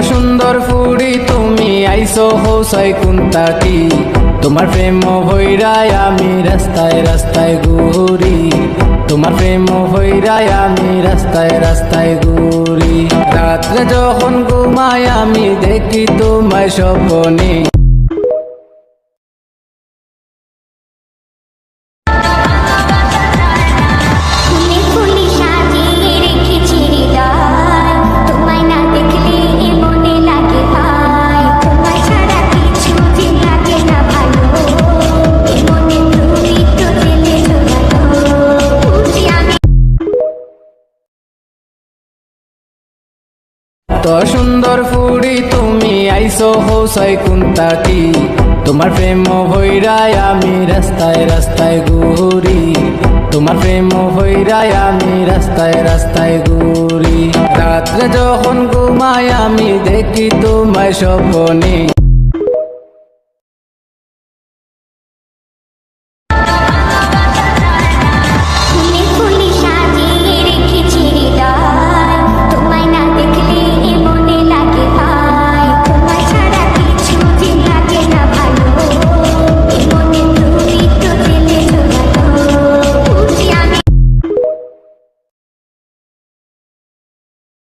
সুন্দর ফুড়ি তুমি আইসো হোসাই কুন্তাকি, তোমার প্রেম হইরায় আমি রাস্তায় রাস্তায় ঘুরি, তোমার প্রেম হইরায় আমি রাস্তায় রাস্তায় ঘুরি। রাত্রে যখন ঘুমাই আমি দেখি তোমায় স্বপ্নে, সুন্দর ফুড়ি তুমি আইসো হোসাই কুন্তাকি, তোমার প্রেম হইরায় আমি রাস্তায় রাস্তায় ঘুরি, তোমার প্রেম হইরায় আমি রাস্তায় রাস্তায় ঘুরি। রাত্রে যখন ঘুমাই আমি দেখি তোমায় স্বপ্নে।